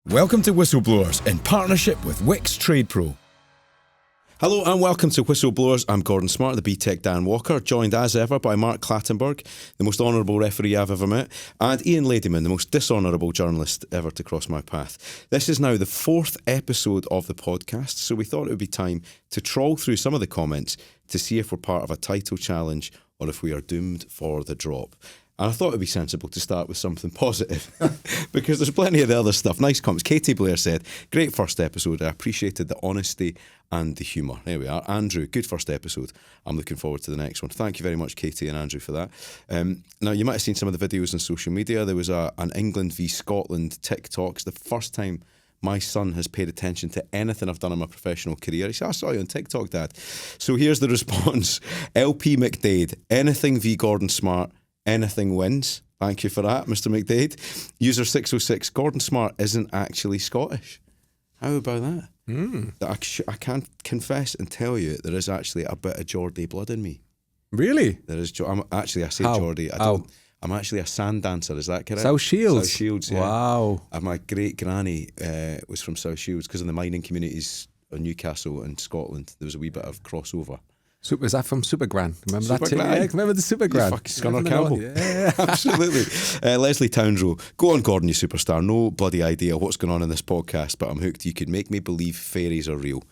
Welcome to Whistleblowers in partnership with Wickes Trade Pro. Hello and welcome to Whistleblowers. I'm Gordon Smart, the BTEC Dan Walker, joined as ever by Mark Clattenburg, the most honourable referee I've ever met, and Ian Ladyman, the most dishonourable journalist ever to cross my path. This is now the 4th episode of the podcast, so we thought it would be time to trawl through some of the comments to see if we're part of a title challenge or if we are doomed for the drop. And I thought it would be sensible to start with something positive because there's plenty of the other stuff. Nice comments. Katie Blair said, great first episode. I appreciated the honesty and the humour. There we are. Andrew, good first episode. I'm looking forward to the next one. Thank you very much, Katie and Andrew, for that. Now, you might have seen some of the videos on social media. There was an England v Scotland TikTok. It's the first time my son has paid attention to anything I've done in my professional career. He said, I saw you on TikTok, Dad. So here's the response. LP McDade, anything v Gordon Smart. Anything wins. Thank you for that, Mr. McDade. User 606, Gordon Smart isn't actually Scottish. How about that? I can't confess and tell you there is actually a bit of Geordie blood in me. Really? There is. I say Geordie. I'm actually a sand dancer. Is that correct? South Shields. South Shields, yeah. Wow. And my great granny was from South Shields because in the mining communities of Newcastle and Scotland there was a wee bit of crossover. Was that from Supergran? Remember Super that team? Gran. Yeah, remember the Supergran? Fucking Scunner Campbell. Yeah. Absolutely. Leslie Townsrow. Go on, Gordon, you superstar. No bloody idea what's going on in this podcast, but I'm hooked. You could make me believe fairies are real.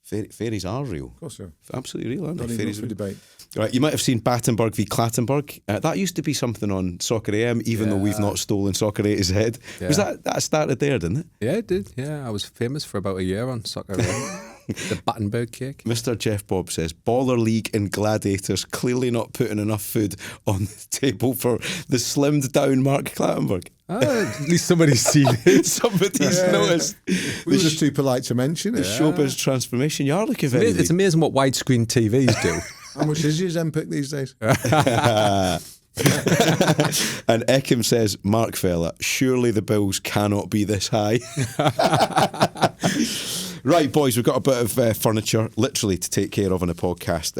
Fairies are real. Of course so. Absolutely real, aren't they? Not even Fairies for are debate. Right, you might have seen Battenberg v Clattenburg. That used to be something on Soccer AM, even though we've not stolen Soccer 8's head. Yeah. Was that started there, didn't it? Yeah, it did. Yeah, I was famous for about a year on Soccer AM. The Battenberg cake. Mr. Jeff Bob says, Baller League and Gladiators clearly not putting enough food on the table for the slimmed down Mark Clattenburg. At least somebody's seen it. Somebody's noticed. We were just too polite to mention it. The showbiz transformation. You are looking very It's amazing what widescreen TVs do. How much is your Zempic these days? And Ekim says, Mark fella, surely the bills cannot be this high. Right, boys, we've got a bit of furniture literally to take care of on a podcast.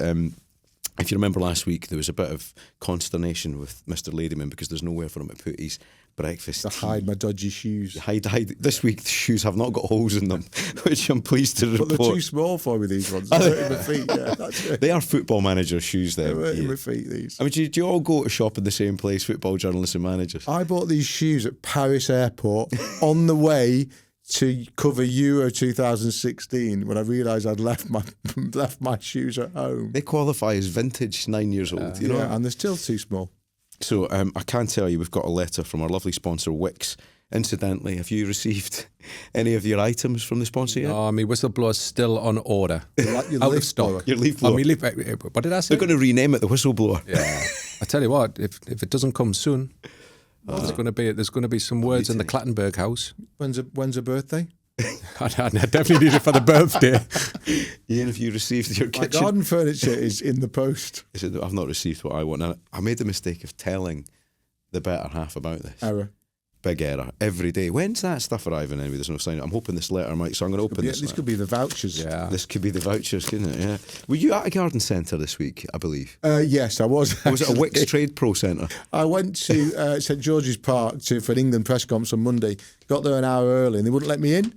If you remember last week, there was a bit of consternation with Mr. Ladyman because there's nowhere for him to put his breakfast To hide my dodgy shoes. Hide. This week, the shoes have not got holes in them, which I'm pleased to report. But they're too small for me, these ones. They're hurting my feet, yeah, that's it. They are football manager shoes, then. They're hurting my feet, these. I mean, do you all go to shop in the same place, football journalists and managers? I bought these shoes at Paris Airport on the way to cover Euro 2016 when I realised I'd left my shoes at home. They qualify as vintage 9 years old, you know? Yeah, and they're still too small. So I can tell you we've got a letter from our lovely sponsor, Wickes. Incidentally, have you received any of your items from the sponsor yet? Oh, my Whistleblower's still on order. Your Out leaf of stock. blower. Your leaf blower. What did I say? They're going to rename it the Whistleblower. Yeah. I tell you what, if it doesn't come soon, there's going to be some words in the Clattenburg house. When's her birthday? I definitely need it for the birthday. Ian, have you received your My kitchen? garden furniture is in the post. He said, I've not received what I want. Now, I made the mistake of telling the better half about this. Error. Big error. Every day. When's that stuff arriving anyway? There's no sign. I'm hoping this letter might, so I'm going to open this. This could be the vouchers. Yeah. This could be the vouchers, couldn't it? Yeah. Were you at a garden centre this week, I believe? Yes, I was. Or was it a actually. Wickes Trade Pro Centre? I went to St George's Park for an England press conference on Monday. Got there an hour early and they wouldn't let me in.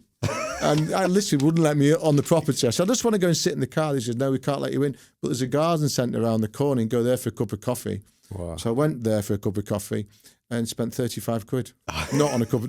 And I literally wouldn't let me on the property. I said, I just want to go and sit in the car. They said, no, we can't let you in. But there's a garden centre around the corner and go there for a cup of coffee. Wow. So I went there for a cup of coffee and spent 35 quid. Not on a cup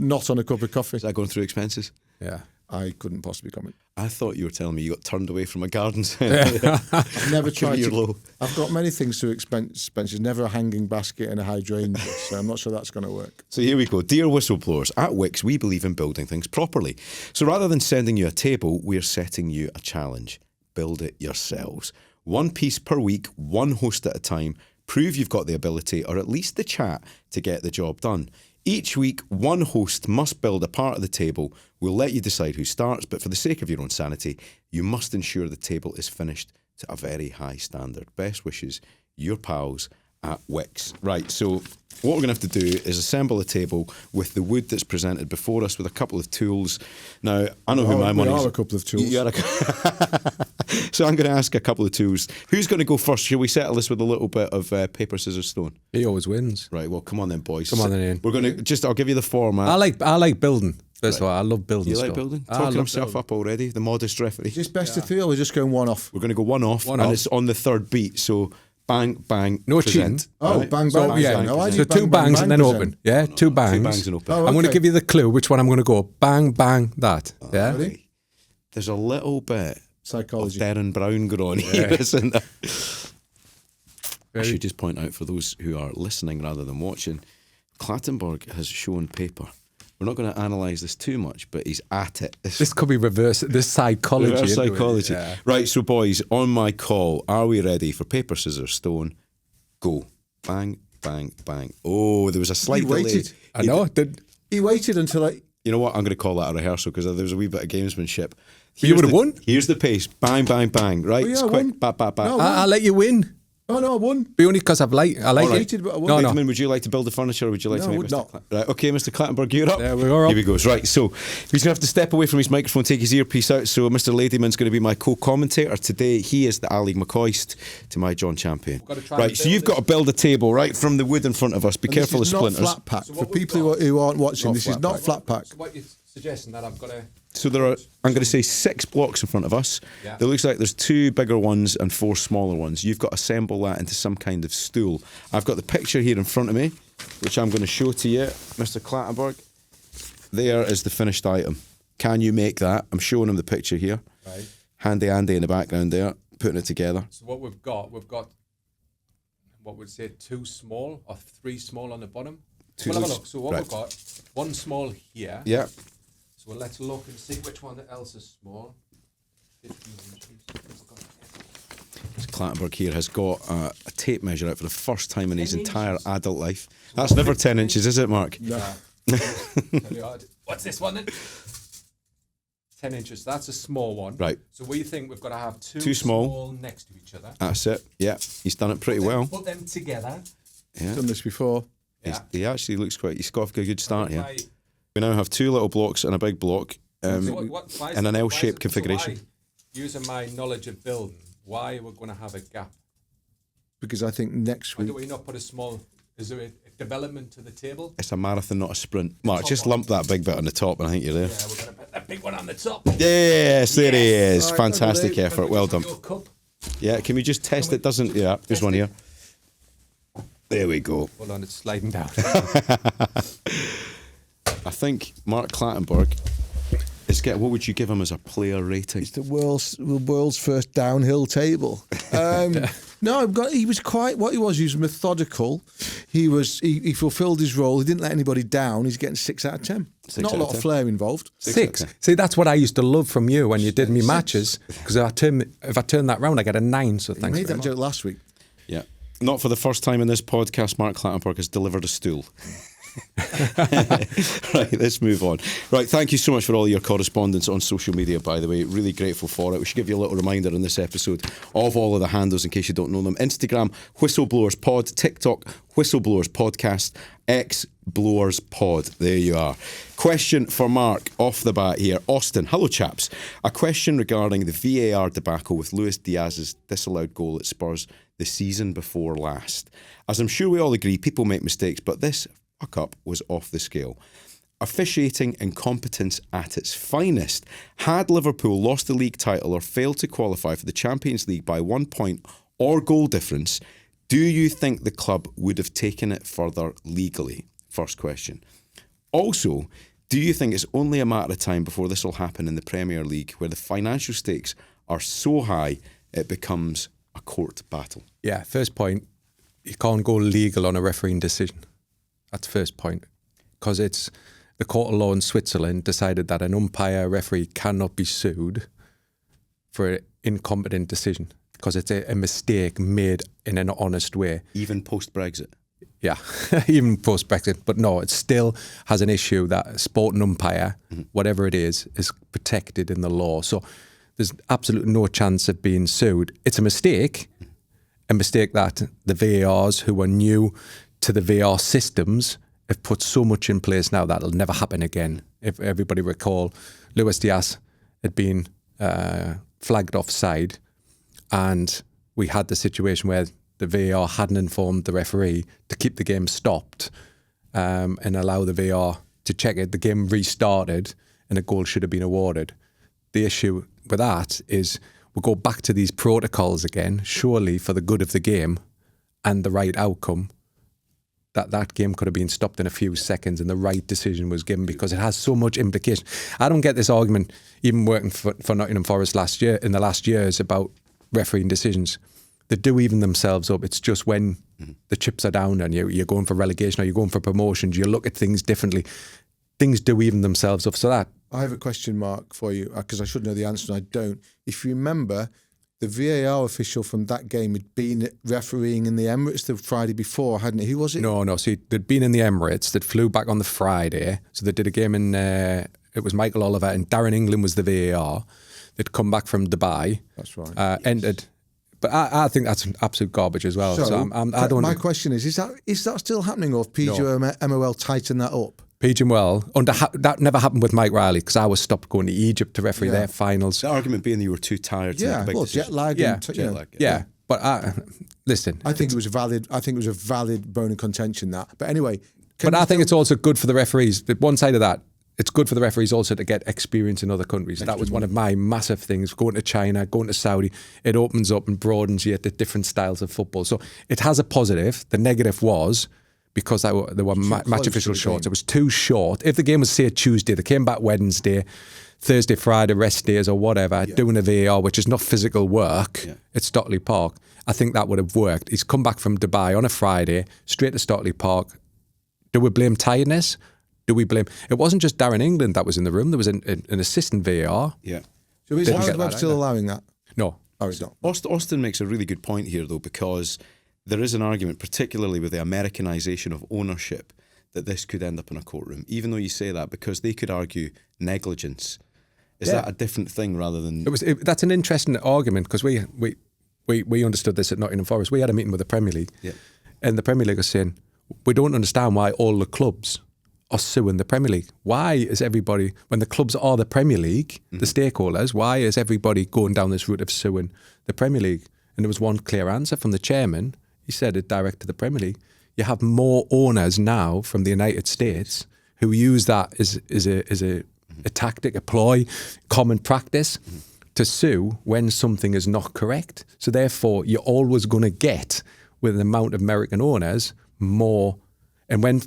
of coffee. Is that going through expenses? Yeah. I couldn't possibly comment. I thought you were telling me you got turned away from a garden centre. I've never tried Career to. low. I've got many things to expenses. Never a hanging basket and a hydrangea. So I'm not sure that's going to work. So here we go. Dear Whistleblowers, at Wickes, we believe in building things properly. So rather than sending you a table, we're setting you a challenge. Build it yourselves. One piece per week, one host at a time. Prove you've got the ability or at least the chat to get the job done. Each week, one host must build a part of the table. We'll let you decide who starts, but for the sake of your own sanity, you must ensure the table is finished to a very high standard. Best wishes, your pals at Wickes. Right, so what we're going to have to do is assemble a table with the wood that's presented before us with a couple of tools. Now, I know who my money is. We are a couple of tools. So I'm going to ask a couple of tools. Who's going to go first? Shall we settle this with a little bit of paper, scissors, stone? He always wins. Right, well, come on then, boys. Come on then, Ian. We're going to I'll give you the format. I like building. First of all, I love building. You like stuff. building? I Talking love himself building. up already, the modest referee. Is this best of three or we're just going one off? We're going to go one off, and it's on the third beat. So bang, bang, No present. cheating. Oh, Right? bang, So, bang, yeah, present. Oh, I do so bang, two bang, bangs bang, and then present. open. Yeah, two bangs. Two bangs and open. Oh, I'm going to okay. give you the clue which one I'm going to go. Bang, bang, that. Yeah. Ready? There's a little bit of Psychology. Darren Brown going on here, isn't there? I should just point out for those who are listening rather than watching, Clattenburg has shown paper. We're not going to analyse this too much, but he's at it. This could be reverse. This psychology. Reverse isn't it? psychology. Yeah. Right, so boys, on my call, are we ready for paper, scissors, stone? Go. Bang, bang, bang. Oh, there was a slight He delay. waited. I know. He waited until I... You know what? I'm going to call that a rehearsal because there was a wee bit of gamesmanship. You would have won. Here's the pace. Bang, bang, bang. Right? Oh, yeah, it's I quick. won. Bat, bat, bat. No, I'll let you win. Oh, no, I won. But only because I like All right. it. Waited, but I won. No, no. Gentlemen, would you like to build the furniture or would you like No, to I make would Mr. not. Right, okay, Mr. Clattenburg, you're up. There we are up. Here he goes. Right, so he's going to have to step away from his microphone, take his earpiece out. So Mr. Ladyman's going to be my co-commentator today. He is the Ali McCoist to my John Champion. got to try Right, and so build you've got to build a table right from the wood in front of us. Be And careful of this is splinters. not flat pack. So For what we've people got- who aren't watching, Not this is flat not pack. flat pack. So what you're suggesting that I've got to... So there are, I'm going to say 6 blocks in front of us. Yeah. There looks like there's 2 bigger ones and 4 smaller ones. You've got to assemble that into some kind of stool. I've got the picture here in front of me, which I'm going to show to you, Mr. Clattenburg. There is the finished item. Can you make that? I'm showing him the picture here. Right. Handy Andy in the background there, putting it together. So what we've got what would say 2 small or 3 small on the bottom. Two We'll have a loose- look. So what right. we've got, 1 small here. Yeah. So well, let's look and see which one else is small. 15 inches. We've got Mr. Clattenburg here has got a tape measure out for the first time in his 10 entire inches. adult life. That's never 10 inches, is it, Mark? No. Tell you what, what's this one then? 10 inches. That's a small one. Right. So we think we've got to have two Two small. next to each other. That's it. Yeah, he's done it pretty well. Put them together. Yeah. Done this before. Yeah. He actually looks quite. He's got a good start here. Right. We now have 2 little blocks and a big block, So why is and an it- L-shaped why is it- configuration. So why, using my knowledge of building, why we're going to have a gap? Because I think next Why week... do we not put a small... Is there a development to the table? It's a marathon, not a sprint. Mark, top just one. lump that big bit on the top, and I think you're there. Yeah, we're going to put that big one on the top. Yes, there he is. All right, Fantastic over there. effort. Well done. Your cup. Yeah, can we just test it? Doesn't? Yeah, there's one here. There we go. Hold on, it's sliding down. I think Mark Clattenburg is get. What would you give him as a player rating? It's the world's first downhill table. No, he was quite what he was. He was methodical. He fulfilled his role. He didn't let anybody down. He's getting 6 out of 10. 6 Not a out lot of of 10. flair involved. 6. See, that's what I used to love from you when you did me matches. Because if I turn that round, I get a 9. So He thanks made very that much. joke last week. Yeah. Not for the first time in this podcast, Mark Clattenburg has delivered a stool. Right, let's move on. Right, thank you so much for all your correspondence on social media, by the way. Really grateful for it. We should give you a little reminder in this episode of all of the handles in case you don't know them. Instagram, Whistleblowers Pod. TikTok, Whistleblowers Podcast. X Blowers Pod. There you are. Question for Mark off the bat here. Austin, hello chaps. A question regarding the VAR debacle with Luis Diaz's disallowed goal at Spurs the season before last. As I'm sure we all agree, people make mistakes, but this fuck-up was off the scale. Officiating incompetence at its finest. Had Liverpool lost the league title or failed to qualify for the Champions League by 1 point or goal difference, do you think the club would have taken it further legally? First question. Also, do you think it's only a matter of time before this will happen in the Premier League, where the financial stakes are so high it becomes a court battle? Yeah, first point, you can't go legal on a refereeing decision. That's first point. Because it's the court of law in Switzerland decided that an umpire referee cannot be sued for an incompetent decision because it's a mistake made in an honest way. Even post-Brexit? Yeah, even post-Brexit. But no, it still has an issue that a sporting umpire, whatever it is protected in the law. So there's absolutely no chance of being sued. It's a mistake that the VARs who are new to the VAR systems have put so much in place now that it'll never happen again. If everybody recall, Luis Diaz had been flagged offside, and we had the situation where the VAR hadn't informed the referee to keep the game stopped and allow the VAR to check it. The game restarted and a goal should have been awarded. The issue with that is we'll go back to these protocols again, surely for the good of the game and the right outcome. That game could have been stopped in a few seconds and the right decision was given, because it has so much implication. I don't get this argument, even working for Nottingham Forest in the last years, about refereeing decisions. They do even themselves up. It's just when the chips are down and you're going for relegation or you're going for promotions, you look at things differently. Things do even themselves up. So that... I have a question mark for you, because I should know the answer and I don't. If you remember, the VAR official from that game had been refereeing in the Emirates the Friday before, hadn't he? Who was it? No. So they'd been in the Emirates. They'd flew back on the Friday. So they did a game in, it was Michael Oliver and Darren England was the VAR. They'd come back from Dubai. That's right. Entered. But I think that's absolute garbage as well. So I don't. My question is that still happening, or have PGMOL tightened that up? PGMOL, that never happened with Mike Riley, because I was stopped going to Egypt to referee their finals. The argument being that you were too tired to make a big decision. Jet lag. Yeah. But listen, I think it was a valid bone of contention, that. But anyway, but I think it's also good for the referees. One side of that, it's good for the referees also to get experience in other countries. That was one of my massive things. Going to China, going to Saudi, it opens up and broadens you to different styles of football. So it has a positive. The negative was, because there were match official shorts. It was too short. If the game was, say, Tuesday, they came back Wednesday, Thursday, Friday, rest days or whatever, doing a VAR, which is not physical work at Stockley Park, I think that would have worked. He's come back from Dubai on a Friday, straight to Stockley Park. Do we blame tiredness? Do we blame... It wasn't just Darren England that was in the room. There was an assistant VAR. Yeah. So is Howard Webb still allowing that? No. Oh, he's not. Austin makes a really good point here, though, because there is an argument, particularly with the Americanisation of ownership, that this could end up in a courtroom, even though you say that, because they could argue negligence. Is that a different thing rather than... That's an interesting argument, because we understood this at Nottingham Forest. We had a meeting with the Premier League, and the Premier League was saying, we don't understand why all the clubs are suing the Premier League. Why is everybody, when the clubs are the Premier League, the stakeholders, why is everybody going down this route of suing the Premier League? And there was one clear answer from the chairman. He said it direct to the Premier League. You have more owners now from the United States who use that as a tactic, a ploy, common practice to sue when something is not correct. So therefore, you're always going to get, with an amount of American owners, more. And when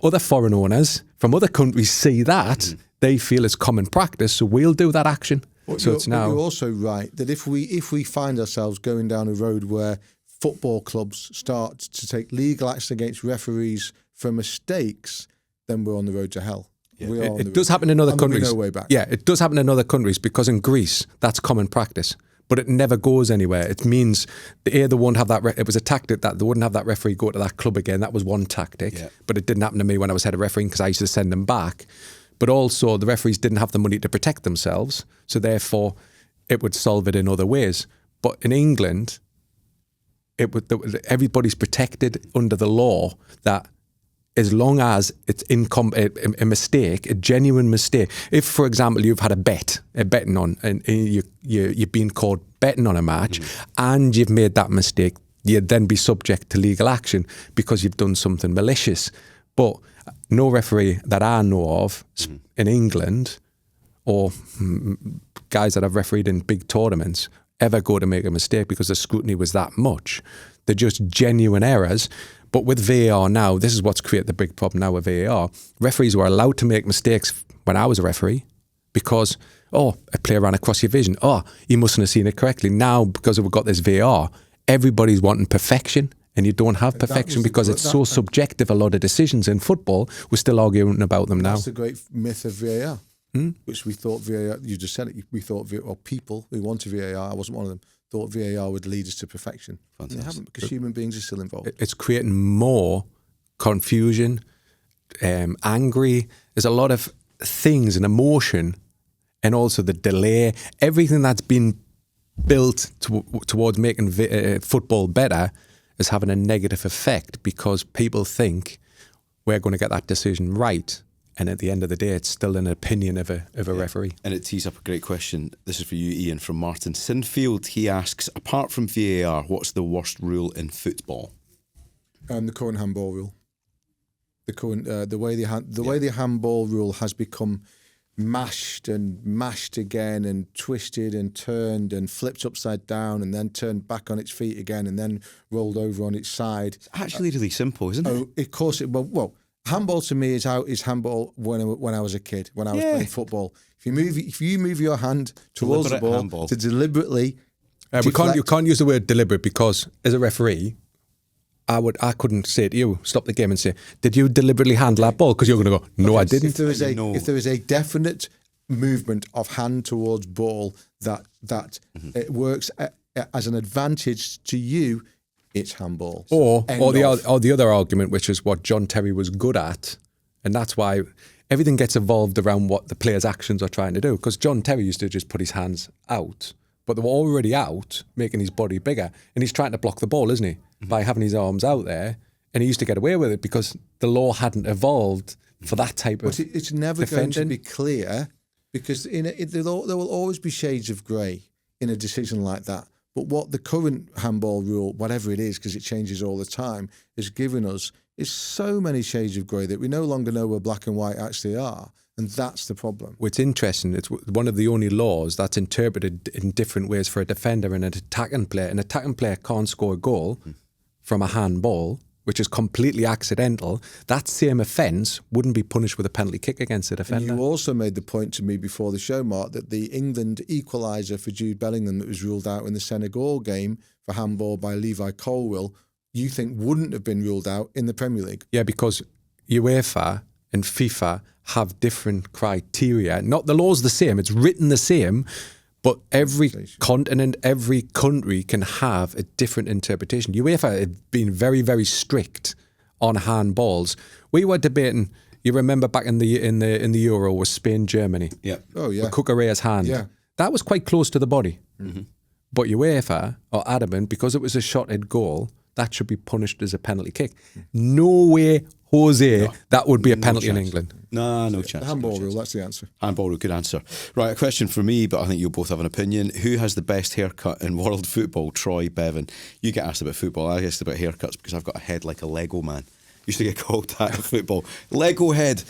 other foreign owners from other countries see that, they feel it's common practice, so we'll do that action. But so it's now. You're also right that if we find ourselves going down a road where football clubs start to take legal action against referees for mistakes, then we're on the road to hell. Yeah. It does happen in other countries. No way back. Yeah, it does happen in other countries, because in Greece, that's common practice. But it never goes anywhere. It means they won't have that. It was a tactic that they wouldn't have that referee go to that club again. That was one tactic. Yeah. But it didn't happen to me when I was head of refereeing, because I used to send them back. But also, the referees didn't have the money to protect themselves. So therefore, it would solve it in other ways. But in England, everybody's protected under the law that as long as it's a mistake, a genuine mistake. If, for example, you've had a betting on, and you've been caught betting on a match, and you've made that mistake, you'd then be subject to legal action because you've done something malicious. But no referee that I know of in England, or guys that have refereed in big tournaments, ever go to make a mistake because the scrutiny was that much. They're just genuine errors. But with VAR now, this is what's created the big problem now with VAR. Referees were allowed to make mistakes when I was a referee because, a player ran across your vision. You mustn't have seen it correctly. Now, because we've got this VAR, everybody's wanting perfection, and you don't have perfection because it's so subjective, a lot of decisions in football. We're still arguing about them now. That's the great myth of VAR, which we thought VAR, you just said it, we thought, or people who wanted VAR, I wasn't one of them, thought VAR would lead us to perfection. Fantastic. They haven't, because human beings are still involved. It's creating more confusion, angry. There's a lot of things and emotion, and also the delay. Everything that's been built towards making football better is having a negative effect because people think we're going to get that decision right. And at the end of the day, it's still an opinion of a referee. And it tees up a great question. This is for you, Ian, from Martin Sinfield. He asks, apart from VAR, what's the worst rule in football? The current handball rule. the current the way the handball rule has become mashed again and twisted and turned and flipped upside down and then turned back on its feet again and then rolled over on its side. It's actually really simple, isn't it? Oh, of course it. Well, handball to me is handball when I was a kid, when I was playing football. If you move your hand towards the ball handball. to deliberately, you can't use the word deliberate, because as a referee, I couldn't say to you, stop the game and say, did you deliberately handle that ball? Because you're going to go, no, I didn't. If there is a definite movement of hand towards ball that it works as an advantage to you, it's handball. Or the other argument, which is what John Terry was good at, and that's why everything gets evolved around what the players' actions are trying to do. Because John Terry used to just put his hands out, but they were already out, making his body bigger, and he's trying to block the ball, isn't he? By having his arms out there, and he used to get away with it because the law hadn't evolved for that type of defending. It's never going to be clear, because there will always be shades of grey in a decision like that. But what the current handball rule, whatever it is, because it changes all the time, has given us is so many shades of grey that we no longer know where black and white actually are. And that's the problem. What's interesting, it's one of the only laws that's interpreted in different ways for a defender and an attacking player. An attacking player can't score a goal from a handball, which is completely accidental. That same offence wouldn't be punished with a penalty kick against a defender. And you also made the point to me before the show, Mark, that the England equaliser for Jude Bellingham that was ruled out in the Senegal game for handball by Levi Colwill, you think wouldn't have been ruled out in the Premier League? Yeah, because UEFA and FIFA have different criteria. Not the law's the same, it's written the same, but every continent, every country can have a different interpretation. UEFA have been very, very strict on handballs. We were debating, you remember back in the Euro with Spain, Germany. Yeah. Oh, yeah. With Cucurella's hand. Yeah. That was quite close to the body. Mm-hmm. But UEFA are adamant, because it was a shot-at goal, that should be punished as a penalty kick. No way, Jose, that would be a penalty in England. No chance. The handball rule, that's the answer. Handball rule, good answer. Right, a question for me, but I think you'll both have an opinion. Who has the best haircut in world football? Troy, Bevan. You get asked about football, I get asked about haircuts because I've got a head like a Lego man. Used to get called that in football. Lego head.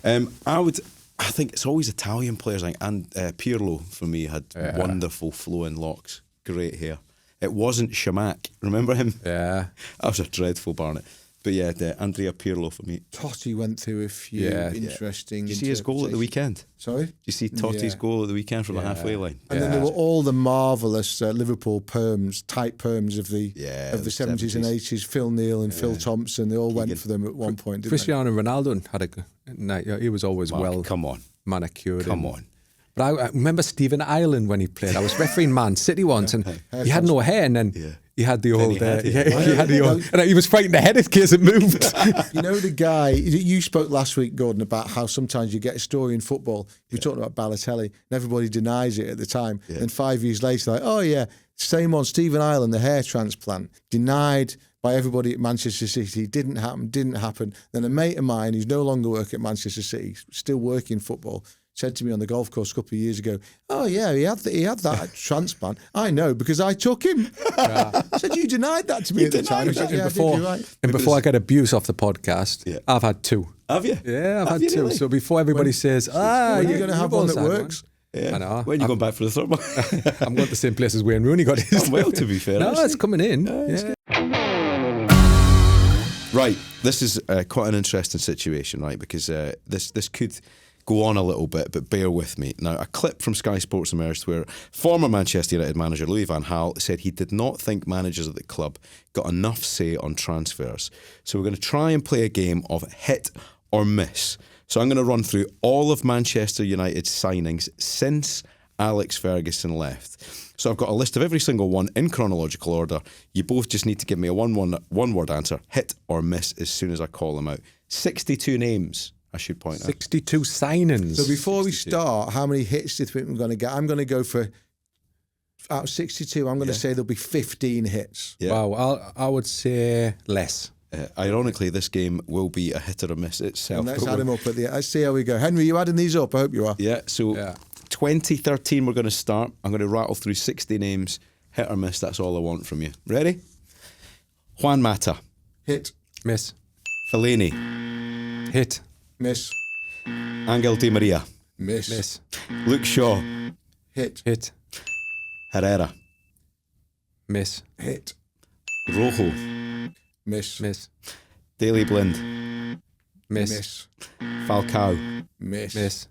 I think it's always Italian players, I think, and Pirlo for me had wonderful flowing locks, great hair. It wasn't Shamak. Remember him? Yeah. That was a dreadful Barnett. But yeah, Andrea Pirlo for me. Totti went through a few interesting... Did you see his goal at the weekend? Sorry? Did you see Totti's goal at the weekend from the halfway line? And then there were all the marvellous Liverpool tight perms of the 70s and 80s. Phil Neal and Phil Thompson, they all went for them at one point, didn't Cristiano Ronaldo had a night. He was always come on. Manicured. Come on. But I remember Stephen Ireland when he played. I was refereeing Man City once, and he had no hair, and then he had the old. And he was frightened ahead in case it moved. You know the guy you spoke last week, Gordon, about how sometimes you get a story in football. We talked about Balotelli, and everybody denies it at the time. Yeah. And 5 years later, like, oh yeah, same on Stephen Ireland, the hair transplant, denied by everybody at Manchester City. Didn't happen. Then a mate of mine who's no longer working at Manchester City, still working football, said to me on the golf course a couple of years ago, oh yeah, he had that transplant. I know, because I took him. I said, you denied that to me at the time. Said, before I get abuse off the podcast, I've had two. Have you? Yeah, I've had two. Really? So before everybody says, when are you going to have one that works? Yeah. I know. When are you going back for the third one? I'm going to the same place as Wayne Rooney got his. Well, to be fair. No, it's coming in. Right, this is quite an interesting situation, right? Because this could go on a little bit, but bear with me. Now, a clip from Sky Sports emerged where former Manchester United manager Louis van Gaal said he did not think managers at the club got enough say on transfers. So we're going to try and play a game of hit or miss. So I'm going to run through all of Manchester United's signings since Alex Ferguson left. So I've got a list of every single one in chronological order. You both just need to give me a one-word answer, hit or miss, as soon as I call them out. 62 names, I should point out. 62 signings. So before we start, how many hits do you think we're going to get? I'm going to go for, out of 62, I'm going to say there'll be 15 hits. Yeah. Wow, I would say less. Ironically, this game will be a hit or a miss itself. And let's add them up at the end. Let's see how we go. Henry, you adding these up? I hope you are. Yeah, so 2013 we're going to start. I'm going to rattle through 60 names. Hit or miss, that's all I want from you. Ready? Juan Mata. Hit. Miss. Fellaini. Hit. Miss. Angel Di Maria. Miss. Miss. Luke Shaw. Hit. Hit. Herrera. Miss. Hit. Rojo. Miss. Miss. Daley Blind. Miss. Miss. Falcao. Miss. Miss.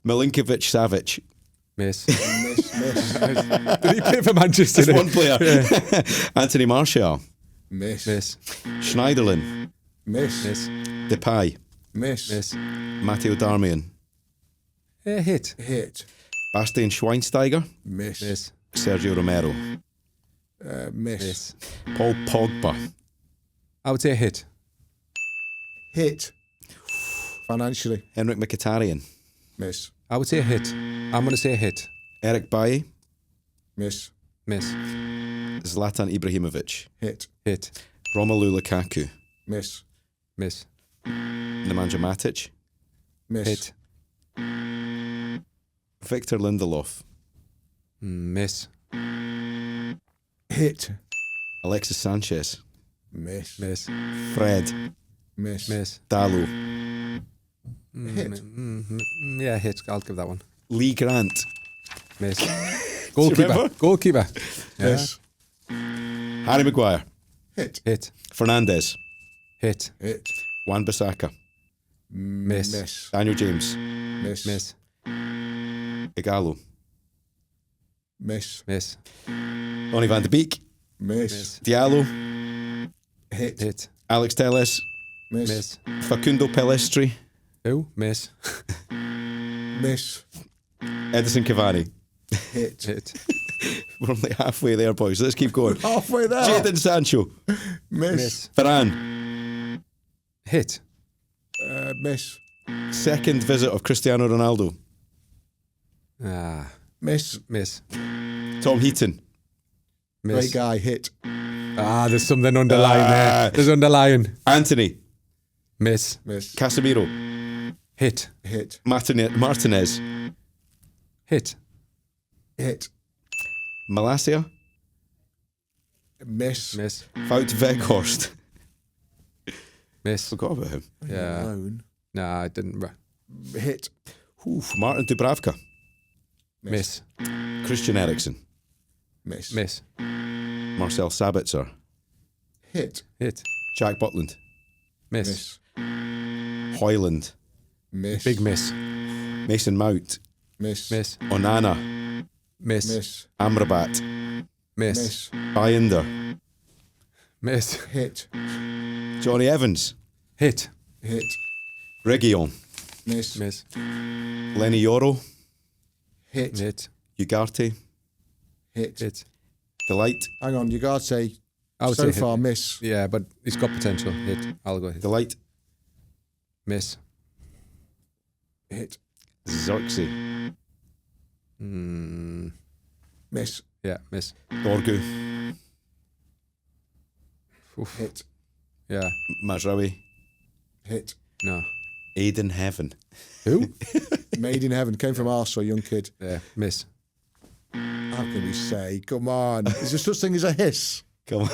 Milinkovic Savic. Miss. Miss. Miss. Did he play for Manchester? Just one player. Anthony Martial. Miss. Miss. Schneiderlin. Miss. Miss. Depay. Miss. Miss. Matteo Darmian. Hit. Hit. Bastian Schweinsteiger. Miss. Miss. Sergio Romero. Miss. Miss. Paul Pogba. I would say hit. Hit. Financially. Henrik Mkhitaryan. Miss. I would say hit. I'm going to say hit. Eric Bailly. Miss. Miss. Zlatan Ibrahimovic. Hit. Hit. Romelu Lukaku. Miss. Miss. Nemanja Matic. Miss. Hit. Victor Lindelof. Miss. Hit. Alexis Sanchez. Miss. Miss. Fred. Miss. Miss. Dalu. Hit. Yeah, hit. I'll give that one. Lee Grant. Miss. Goalkeeper. remember? Goalkeeper. Yeah. Miss. Harry Maguire. Hit. Hit. Fernandez. Hit. Hit. Wan-Bissaka. Miss. Miss. Daniel James. Miss. Miss. Igalo. Miss. Miss. Donny van de Beek. Miss. Diallo. Hit. Hit. Alex Telles. Miss. Miss. Facundo Pellistri. Who? Miss. Miss. Edison Cavani. Hit. Hit. We're only halfway there, boys. Let's keep going. Halfway there. Jadon Sancho. Miss. Miss. Varane. Hit. Miss. Second visit of Cristiano Ronaldo. Ah. Miss. Miss. Tom Heaton. Miss. Great guy. Hit. Ah, there's something underlying there. There's underlying. Anthony. Miss. Miss. Casemiro. Hit. Hit. Martinez. Hit. Hit. Malacia. Miss. Miss. Wout Weghorst. Miss. Forgot about him. Yeah. Alone. Nah, I didn't. Hit. Oof. Martin Dubravka. Miss. Christian Eriksen. Miss. Miss. Marcel Sabitzer. Hit. Hit. Jack Butland. Miss. Miss. Hoyland. Miss. Big miss. Mason Mount. Miss. Miss. Onana. Miss. Miss. Amrabat. Miss. Miss. Binder. Miss. Hit. Johnny Evans. Hit. Hit. Reguilon. Miss. Miss. Lenny Yoro. Hit. Hit. Ugarte. Hit. Hit. Delight. Hang on, you gotta say I would so say far hit. miss. Yeah, but he's got potential. Hit. I'll go hit. Delight. Miss. Hit. Xerxes. Miss. Yeah, miss. Dorgu. Oof. Hit. Yeah. Mazraoui. Hit. No. Aiden Heaven. Who? Made in heaven. Came from Arsenal, young kid. Yeah, miss. How can we say? Come on. Is there such thing as a hiss? Come on.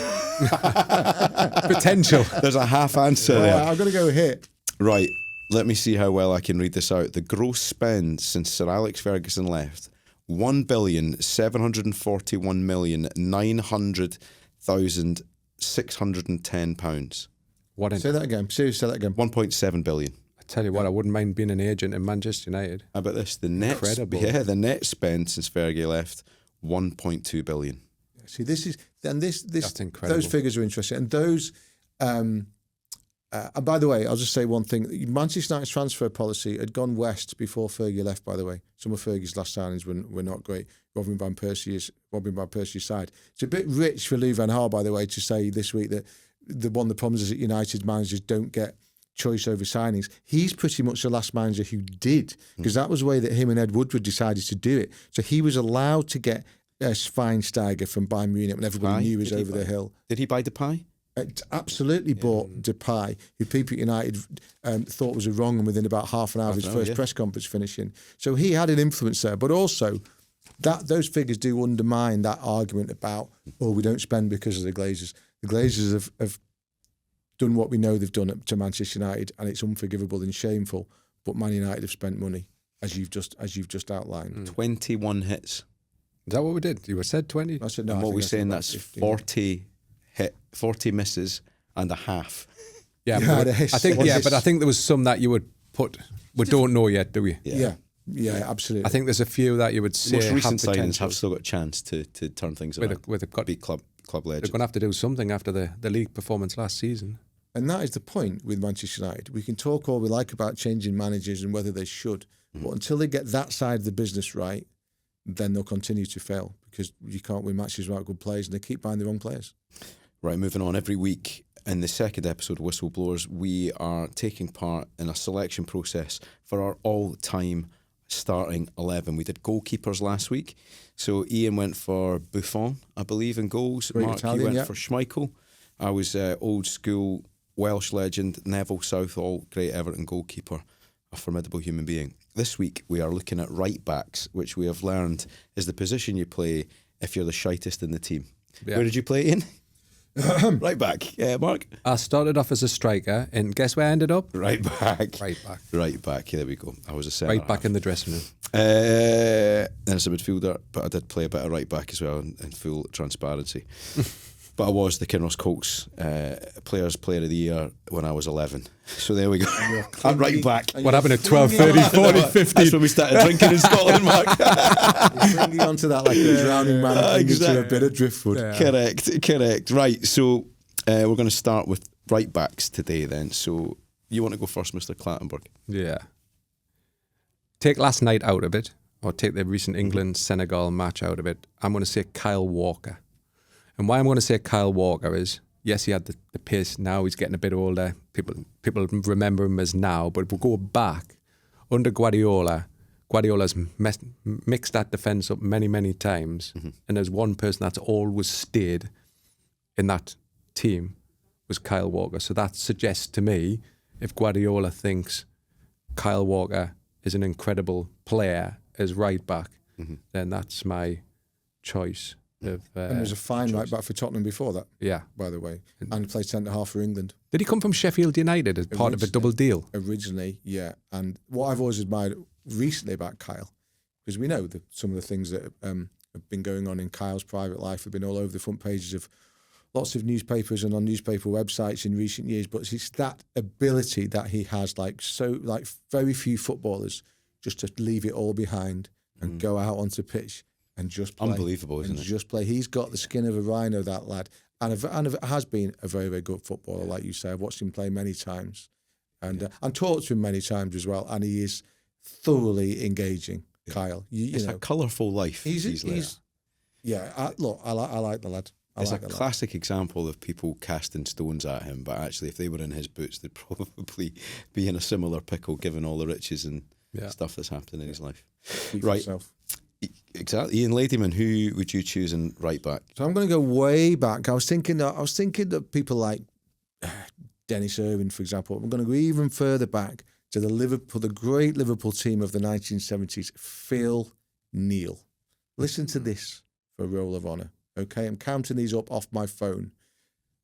Potential. There's a half answer All right, there. I'm going to go hit. Right. Let me see how well I can read this out. The gross spend since Sir Alex Ferguson left, £1,741,900,610. What? Say that again. Seriously, say that again. 1.7 billion. I tell you what, I wouldn't mind being an agent in Manchester United. How about this? The net, Incredible. yeah, the net spend since Fergie left, 1.2 billion. See, this is then this That's incredible. those figures are interesting, and those. And by the way, I'll just say one thing: Manchester United's transfer policy had gone west before Fergie left. By the way, some of Fergie's last signings were not great. Robin van Persie's side. It's a bit rich for Louis van Gaal, by the way, to say this week that one of the problems is that United managers don't get choice over signings. He's pretty much the last manager who did, because that was the way that him and Ed Woodward decided to do it. So he was allowed to get Schweinsteiger from Bayern Munich when everybody knew he was over the hill. Did he buy Depay? Absolutely bought Depay, who people at United thought was a wrong, and within about half an hour of his first press conference finishing. So he had an influence there, but also that those figures do undermine that argument about, we don't spend because of the Glazers. The Glazers have done what we know they've done to Manchester United, and it's unforgivable and shameful. But Man United have spent money, as you've just outlined. 21 hits. Is that what we did? You were said 20? I said no. And I what think we're I said saying, about that's 15. 40 misses and a half. Yeah, Yeah, but I think but I think there was some that you would put. We don't know yet, do we? Yeah, absolutely. I think there's a few that you would say Most recent have signings potential. have still got a chance to turn things around. Be club They're legends. going to have to do something after the league performance last season. And that is the point with Manchester United. We can talk all we like about changing managers and whether they should, but until they get that side of the business right, then they'll continue to fail because you can't win matches without good players, and they keep buying the wrong players. Right, moving on. Every week in the second episode of Whistleblowers, we are taking part in a selection process for our all-time starting 11. We did goalkeepers last week. So Ian went for Buffon, I believe, in goals. Great Mark, Italian, you went yeah. for Schmeichel. I was old school Welsh legend Neville Southall, great Everton goalkeeper, a formidable human being. This week we are looking at right backs, which we have learned is the position you play if you're the shitest in the team. Yeah. Where did you play, Ian? Right back. Mark? I started off as a striker, and guess where I ended up? Right back. Right back. Right back. Yeah, there we go. I was a centre Right back half. in the dressing room. Then as a midfielder, but I did play a bit of right back as well in full transparency. But I was the Kinross Colts Player of the Year when I was 11. So there we go. I'm right back. What happened at 12, 30, 40, 50? That's when we started drinking in Scotland, Mark. You're bringing onto that like a drowning man clinging exactly. to a bit of driftwood. Yeah. Correct. Right, so we're going to start with right backs today then. So you want to go first, Mr. Clattenburg? Yeah. Take last night out of it, or take the recent England-Senegal match out of it. I'm going to say Kyle Walker. And why I'm going to say Kyle Walker is, yes, he had the pace. Now he's getting a bit older. People remember him as now. But if we go back, under Guardiola's mixed that defence up many, many times. And there's one person that's always stayed in that team was Kyle Walker. So that suggests to me, if Guardiola thinks Kyle Walker is an incredible player as right back, then that's my choice. And there's a fine right back for Tottenham before that, Yeah. by the way, and played centre half for England. Did he come from Sheffield United as part of a double deal? Originally, yeah. And what I've always admired recently about Kyle, because we know that some of the things that have been going on in Kyle's private life have been all over the front pages of lots of newspapers and on newspaper websites in recent years, but it's that ability that he has, like very few footballers, just to leave it all behind and go out onto pitch and just play. Unbelievable, isn't it? Just play. He's got the skin of a rhino, that lad, and has been a very, very good footballer, like you say. I've watched him play many times, and talked to him many times as well, and he is thoroughly engaging. Kyle, It's a colourful life. I like the lad. It's a classic example of people casting stones at him, but actually, if they were in his boots, they'd probably be in a similar pickle, given all the riches and stuff that's happened in his life. Right, exactly. Ian Ladyman, who would you choose in right back? So I'm going to go way back. I was thinking that people like Dennis Irwin, for example. I'm going to go even further back to the great Liverpool team of the 1970s, Phil Neal. Listen to this for a roll of honour. Okay, I'm counting these up off my phone.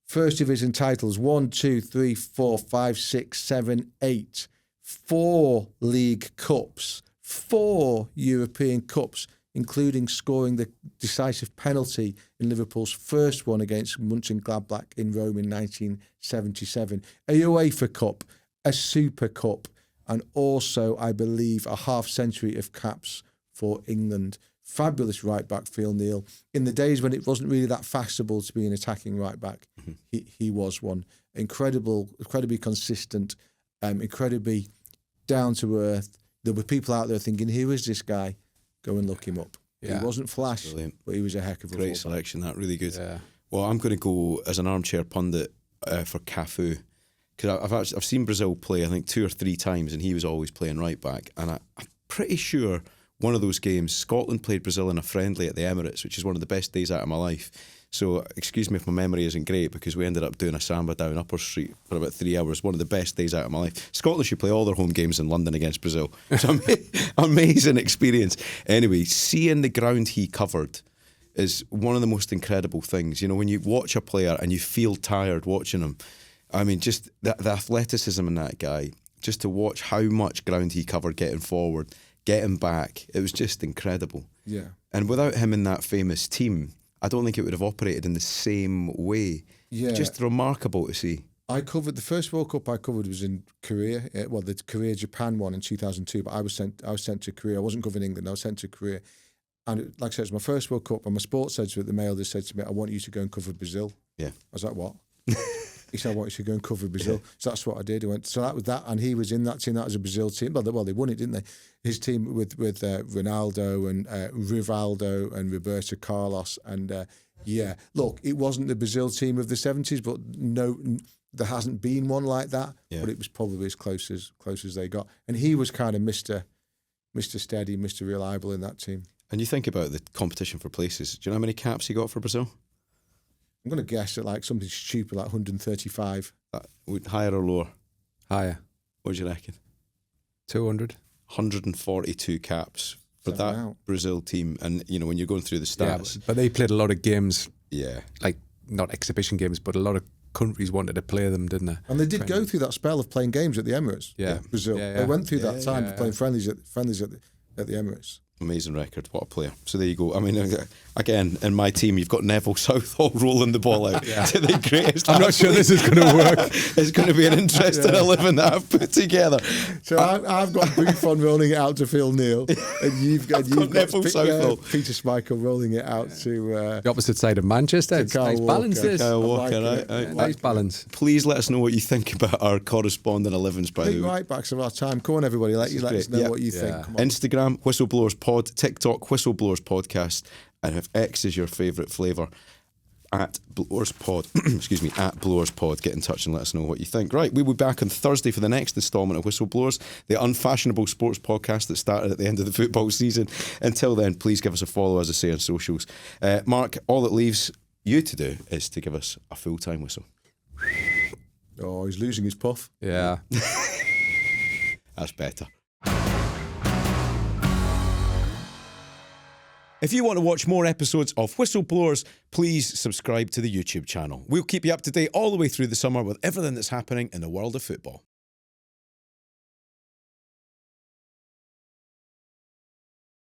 First division titles: 1, 2, 3, 4, 5, 6, 7, 8. 4 league cups, 4 European cups, including scoring the decisive penalty in Liverpool's first one against Mönchengladbach in Rome in 1977. A UEFA Cup, a Super Cup, and also, I believe, a half-century of caps for England. Fabulous right-back, Phil Neal. In the days when it wasn't really that fashionable to be an attacking right-back, he was one. Incredibly consistent, incredibly down-to-earth. There were people out there thinking, who is this guy? Go and look him up. Yeah. He wasn't flash, Brilliant. but he was a heck of a Great fullback. selection, that really good. Yeah. Well, I'm going to go as an armchair pundit for Cafu, because I've seen Brazil play, I think 2 or 3 times, and he was always playing right back. And I'm pretty sure one of those games, Scotland played Brazil in a friendly at the Emirates, which is one of the best days out of my life. So excuse me if my memory isn't great, because we ended up doing a samba down Upper Street for about 3 hours. One of the best days out of my life. Scotland should play all their home games in London against Brazil. It's an amazing experience. Anyway, seeing the ground he covered is one of the most incredible things. You know, when you watch a player and you feel tired watching him, I mean, just the athleticism in that guy, just to watch how much ground he covered getting forward, getting back, it was just incredible. Yeah. And without him in that famous team, I don't think it would have operated in the same way. Yeah. Just remarkable to see. I covered the first World Cup I covered was in Korea. Well, the Korea-Japan one in 2002. But I was sent to Korea. I wasn't covering England. I was sent to Korea, and like I said, it was my first World Cup. And my sports editor at the Mail just said to me, "I want you to go and cover Brazil." Yeah. I was like, "What?" He said, "I want you to go and cover Brazil." So that's what I did. I went. So that was that, and he was in that team. That was a Brazil team. Well, they won it, didn't they? His team with Ronaldo and Rivaldo and Roberto Carlos and yeah. Look, it wasn't the Brazil team of the 70s, but no. There hasn't been one like that, but it was probably as close as they got. And he was kind of Mr. Steady, Mr. Reliable in that team. And you think about the competition for places. Do you know how many caps he got for Brazil? I'm going to guess at like something stupid, like 135. Higher or lower? Higher. What do you reckon? 200. 142 caps for that Brazil team. And, you know, when you're going through the stats. Yeah, but they played a lot of games. Yeah. Like, not exhibition games, but a lot of countries wanted to play them, didn't they? And they did go through that spell of playing games at the Emirates. Yeah, Brazil. Yeah. They went through that time playing friendlies at the Emirates. Amazing record. What a player. So there you go. I mean, again, in my team, you've got Neville Southall rolling the ball out to the greatest. I'm not sure this is going to work. It's going to be an interesting 11 that I've put together. So I've got Buffon rolling it out to Phil Neal, and you've got Neville Southall. Peter Schmeichel rolling it out to the opposite side of Manchester. It's nice balance. Kyle Walker, nice balance. Please let us know what you think about our corresponding 11s. By the way, right backs of our time. Come on, everybody, let us know what you think. Come on. Instagram Whistleblowers Pod, TikTok Whistleblowers Podcast, and if X is your favourite flavour, at Blowers Pod, excuse me, at Blowers Pod, get in touch and let us know what you think. Right, we'll be back on Thursday for the next instalment of Whistleblowers, the unfashionable sports podcast that started at the end of the football season. Until then, please give us a follow, as I say, on socials. Mark, all that leaves you to do is to give us a full-time whistle. Oh, he's losing his puff. Yeah. That's better. If you want to watch more episodes of Whistleblowers, please subscribe to the YouTube channel. We'll keep you up to date all the way through the summer with everything that's happening in the world of football.